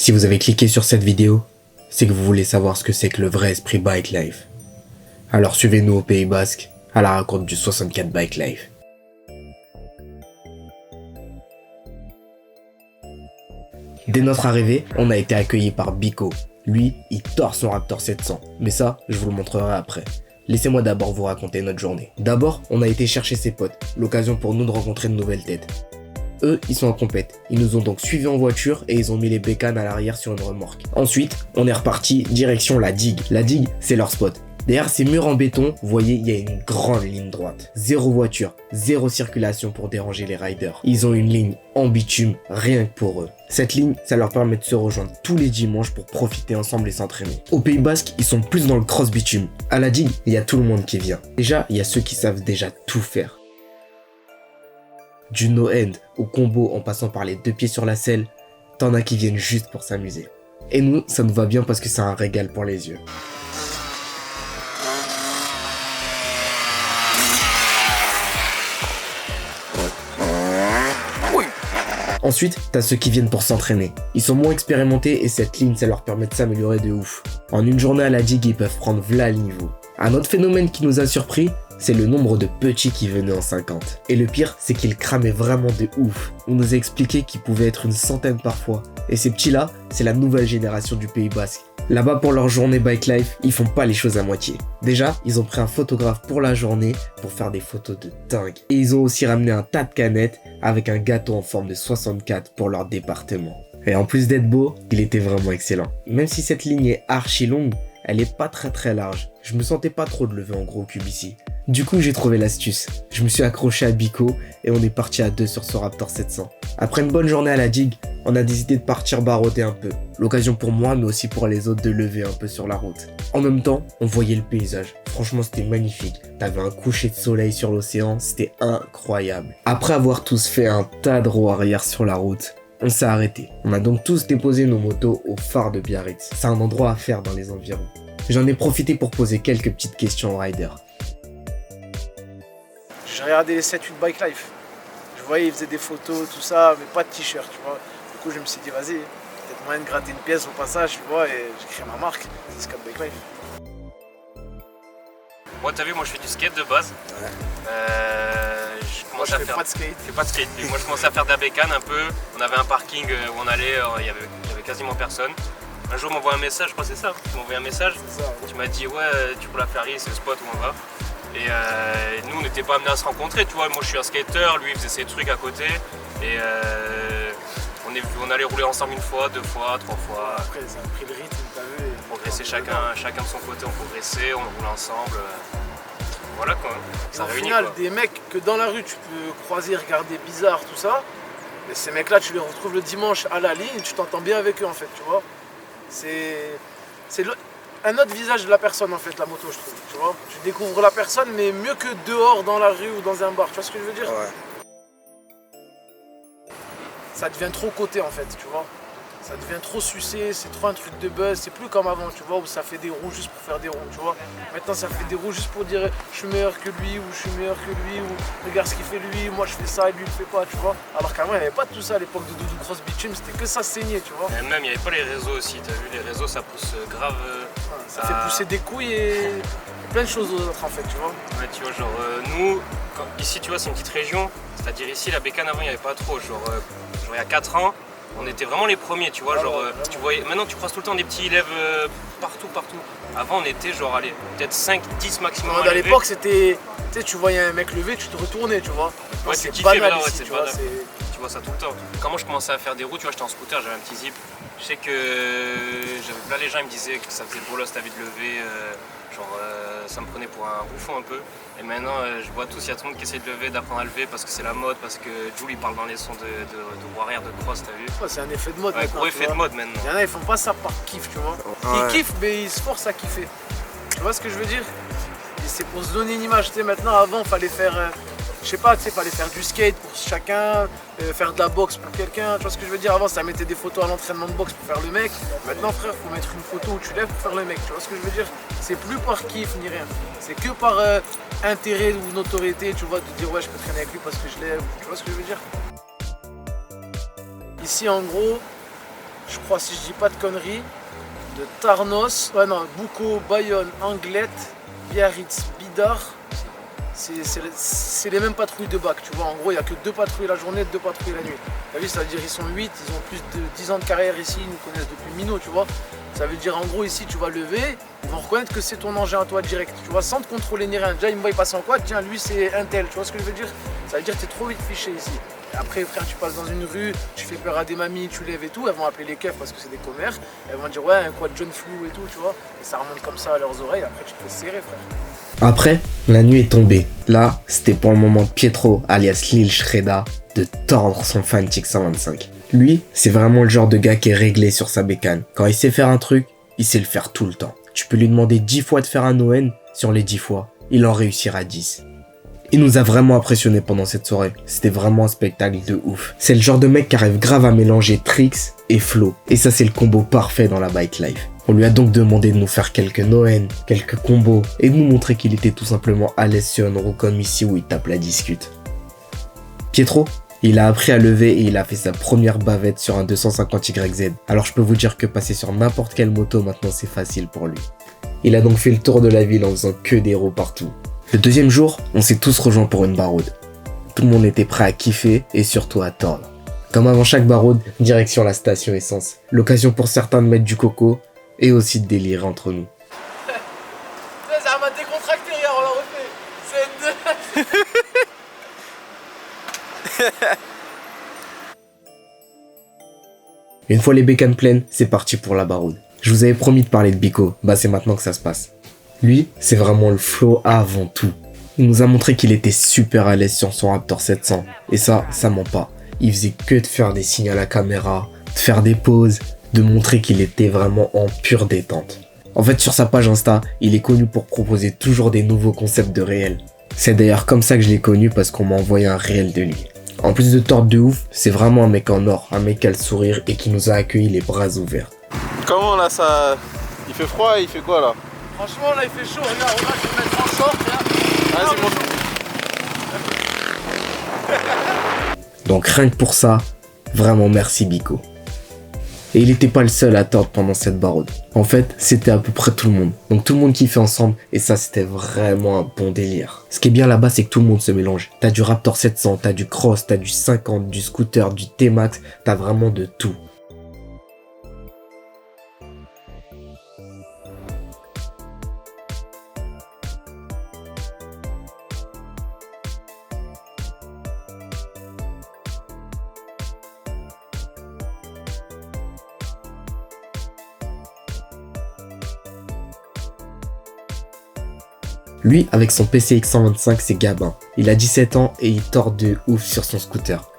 Si vous avez cliqué sur cette vidéo, c'est que vous voulez savoir ce que c'est que le vrai esprit Bike Life. Alors suivez-nous au Pays Basque, à la rencontre du 64 Bike Life. Dès notre arrivée, on a été accueillis par Biko. Lui, il tord son Raptor 700, mais ça, je vous le montrerai après. Laissez-moi d'abord vous raconter notre journée. D'abord, on a été chercher ses potes, l'occasion pour nous de rencontrer de nouvelles têtes. Eux, ils sont en compète. Ils nous ont donc suivis en voiture et ils ont mis les bécanes à l'arrière sur une remorque. Ensuite, on est reparti direction la digue. La digue, c'est leur spot. Derrière ces murs en béton, vous voyez, il y a une grande ligne droite. Zéro voiture, zéro circulation pour déranger les riders. Ils ont une ligne en bitume, rien que pour eux. Cette ligne, ça leur permet de se rejoindre tous les dimanches pour profiter ensemble et s'entraîner. Au Pays Basque, ils sont plus dans le cross bitume. À la digue, il y a tout le monde qui vient. Déjà, il y a ceux qui savent déjà tout faire. Du no-end au combo en passant par les deux pieds sur la selle, t'en as qui viennent juste pour s'amuser. Et nous, ça nous va bien parce que c'est un régal pour les yeux. Ensuite, t'as ceux qui viennent pour s'entraîner. Ils sont moins expérimentés et cette ligne, ça leur permet de s'améliorer de ouf. En une journée à la digue, ils peuvent prendre v'là le niveau. Un autre phénomène qui nous a surpris, c'est le nombre de petits qui venaient en 50. Et le pire, c'est qu'ils cramaient vraiment de ouf. On nous a expliqué qu'ils pouvaient être une centaine parfois. Et ces petits-là, c'est la nouvelle génération du Pays Basque. Là-bas, pour leur journée Bike Life, ils font pas les choses à moitié. Déjà, ils ont pris un photographe pour la journée pour faire des photos de dingue. Et ils ont aussi ramené un tas de canettes avec un gâteau en forme de 64 pour leur département. Et en plus d'être beau, il était vraiment excellent. Même si cette ligne est archi longue, elle est pas très large. Je me sentais pas trop de lever en gros cube ici. Du coup, j'ai trouvé l'astuce. Je me suis accroché à Biko et on est parti à deux sur ce Raptor 700. Après une bonne journée à la digue, on a décidé de partir baroter un peu. L'occasion pour moi, mais aussi pour les autres de lever un peu sur la route. En même temps, on voyait le paysage. Franchement, c'était magnifique. T'avais un coucher de soleil sur l'océan, c'était incroyable. Après avoir tous fait un tas de roues arrière sur la route, on s'est arrêté. On a donc tous déposé nos motos au phare de Biarritz. C'est un endroit à faire dans les environs. J'en ai profité pour poser quelques petites questions aux riders. J'ai regardé les 7-8 Bike Life. Je voyais, ils faisaient des photos, tout ça, mais pas de t-shirt, tu vois. Du coup, je me suis dit, vas-y, peut-être moyen de gratter une pièce au passage, tu vois, et j'ai créé ma marque, c'est Scap Bike Life. Moi, t'as vu, moi je fais du skate de base. Ouais. Je fais pas de skate. Je fais pas de skate. Et moi, je commençais à faire de la bécane un peu. On avait un parking où on allait, il y avait quasiment personne. Un jour, on m'envoie un message, je crois que c'est ça. Tu m'as envoyé un message. C'est ça, ouais. Tu m'as dit, ouais, tu peux la faire, c'est le spot où on va. Et nous, on n'était pas amenés à se rencontrer, tu vois. Moi, je suis un skater, lui, il faisait ses trucs à côté. Et on allait rouler ensemble une fois, deux fois, trois fois. Après, ça a pris le rythme, t'as vu. On progressait chacun de son côté, on progressait, on roulait ensemble. Voilà quoi. Et Ça au réunit, final, quoi. des mecs que dans la rue, tu peux croiser, regarder bizarre, tout ça. Mais ces mecs-là, tu les retrouves le dimanche à la ligne, tu t'entends bien avec eux, en fait, tu vois. C'est un autre visage de la personne, en fait, la moto, je trouve, tu vois. Tu découvres la personne, mais mieux que dehors, dans la rue ou dans un bar, tu vois ce que je veux dire? Ouais. Ça devient trop coté, en fait, tu vois. Ça devient trop sucé, c'est trop un truc de buzz, c'est plus comme avant, tu vois, où ça fait des roues juste pour faire des roues, tu vois. Maintenant, ça fait des roues juste pour dire je suis meilleur que lui, ou je suis meilleur que lui, ou regarde ce qu'il fait lui, moi je fais ça et lui il le fait pas, tu vois. Alors qu'avant, il n'y avait pas tout ça à l'époque de Doudou Cross Bitume, c'était que ça saignait, tu vois. Et même, il n'y avait pas les réseaux aussi, t'as vu, les réseaux ça pousse grave. Ça fait pousser des couilles et plein de choses d'autres en fait, tu vois. Ouais, tu vois, genre nous, ici, tu vois, c'est une petite région, c'est-à-dire ici, la bécane avant, il n'y avait pas trop. Genre il y a 4 ans, on était vraiment les premiers, tu vois. Tu voyais, maintenant, tu croises tout le temps des petits élèves partout. Avant, on était genre, allez, peut-être 5, 10 maximum. À l'époque, c'était. Tu sais, tu voyais un mec lever, tu te retournais, tu vois. Ouais, c'est tu banal kiffais, ici, c'est tu vois. banal. Tu vois ça tout le temps. Quand moi je commençais à faire des routes, tu vois, j'étais en scooter, j'avais un petit zip. Je sais que j'avais plein les gens, ils me disaient que ça faisait bolos, t'avais de lever. Ça me prenait pour un bouffon un peu. Et maintenant, je vois tous, il y a tout le monde qui essaie de lever, d'apprendre à lever parce que c'est la mode, parce que Jules il parle dans les sons de roue arrière, de cross, t'as vu? Ouais, c'est un effet de mode. Ouais, maintenant, gros tu effet vois. de mode maintenant. Il y en a, ils font pas ça par kiff, tu vois. Ouais. Ils kiffent, mais ils se forcent à kiffer. Tu vois ce que je veux dire? Et c'est pour se donner une image. Tu sais, maintenant, avant, fallait faire. Je sais pas, tu sais, fallait faire du skate pour chacun, faire de la boxe pour quelqu'un. Tu vois ce que je veux dire? Avant, ça mettait des photos à l'entraînement de boxe pour faire le mec. Maintenant, frère, faut mettre une photo où tu lèves pour faire le mec. Tu vois ce que je veux dire? C'est plus par kiff ni rien. C'est que par intérêt ou notoriété, tu vois, de dire ouais, je peux traîner avec lui parce que je lève. Tu vois ce que je veux dire? Ici, en gros, je crois, si je dis pas de conneries, de Tarnos, Boucau, Bayonne, Anglette, Biarritz, Bidart. C'est les mêmes patrouilles de bac, tu vois. En gros, il n'y a que 2 patrouilles la journée, 2 patrouilles la nuit. T'as vu, ça veut dire qu'ils sont 8, ils ont plus de 10 ans de carrière ici, ils nous connaissent depuis Minot, tu vois. Ça veut dire en gros ici tu vas lever, ils vont reconnaître que c'est ton engin à toi direct, tu vois, sans te contrôler ni rien. Déjà ils me voient passer en quad, tiens lui c'est un tel, tu vois ce que je veux dire? Ça veut dire que t'es trop vite fiché ici. Et après frère tu passes dans une rue, tu fais peur à des mamies, tu lèves et tout, elles vont appeler les keufs parce que c'est des commères, elles vont dire ouais un quad John Flou et tout, tu vois. Et ça remonte comme ça à leurs oreilles, après tu te fais serrer frère. Après, la nuit est tombée. Là, c'était pour le moment de Pietro, alias Lil Shreda, de tordre son Fantic 125. Lui, c'est vraiment le genre de gars qui est réglé sur sa bécane. Quand il sait faire un truc, il sait le faire tout le temps. Tu peux lui demander 10 fois de faire un ON, sur les 10 fois, il en réussira 10. Il nous a vraiment impressionnés pendant cette soirée. C'était vraiment un spectacle de ouf. C'est le genre de mec qui arrive grave à mélanger tricks et flow. Et ça, c'est le combo parfait dans la bike life. On lui a donc demandé de nous faire quelques Noen, quelques combos, et de nous montrer qu'il était tout simplement à l'aise sur une roue comme ici où il tape la discute. Pietro, il a appris à lever et il a fait sa première bavette sur un 250 YZ. Alors je peux vous dire que passer sur n'importe quelle moto maintenant c'est facile pour lui. Il a donc fait le tour de la ville en faisant que des roues partout. Le deuxième jour, on s'est tous rejoints pour une baroude. Tout le monde était prêt à kiffer et surtout à tordre. Comme avant chaque baroude, direction la station essence. L'occasion pour certains de mettre du coco et aussi de délirer entre nous. Ça m'a décontracté, regarde, on l'a refait. Une fois les bécanes pleines, c'est parti pour la baroude. Je vous avais promis de parler de Bico, bah c'est maintenant que ça se passe. Lui, c'est vraiment le flow avant tout. Il nous a montré qu'il était super à l'aise sur son Raptor 700. Et ça ment pas. Il faisait que de faire des signes à la caméra, de faire des pauses, de montrer qu'il était vraiment en pure détente. En fait, sur sa page Insta, il est connu pour proposer toujours des nouveaux concepts de réel. C'est d'ailleurs comme ça que je l'ai connu parce qu'on m'a envoyé un réel de lui. En plus de tordre de ouf, c'est vraiment un mec en or, un mec qui a le sourire et qui nous a accueillis les bras ouverts. Comment là ça... Il fait froid, il fait quoi là? Franchement là il fait chaud, regarde, je vais me mettre en short là. Vas-y monte. Donc rien que pour ça, vraiment merci Bico. Et il n'était pas le seul à tordre pendant cette baroude. En fait, c'était à peu près tout le monde. Donc tout le monde kiffait ensemble et ça c'était vraiment un bon délire. Ce qui est bien là-bas, c'est que tout le monde se mélange. T'as du Raptor 700, t'as du Cross, t'as du 50, du scooter, du T-Max, t'as vraiment de tout. Lui, avec son PCX 125, c'est Gabin. Il a 17 ans et il tord de ouf sur son scooter.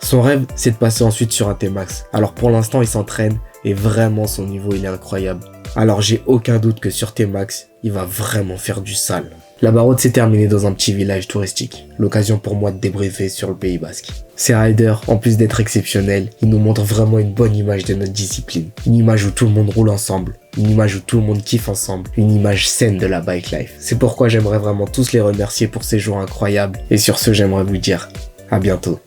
Son rêve, c'est de passer ensuite sur un T-Max. Alors pour l'instant, il s'entraîne et vraiment son niveau, il est incroyable. Alors j'ai aucun doute que sur T-Max, il va vraiment faire du sale. La baroude s'est terminée dans un petit village touristique. L'occasion pour moi de débriefer sur le Pays Basque. Ces riders, en plus d'être exceptionnels, ils nous montrent vraiment une bonne image de notre discipline. Une image où tout le monde roule ensemble. Une image où tout le monde kiffe ensemble. Une image saine de la bike life. C'est pourquoi j'aimerais vraiment tous les remercier pour ces jours incroyables. Et sur ce, j'aimerais vous dire à bientôt.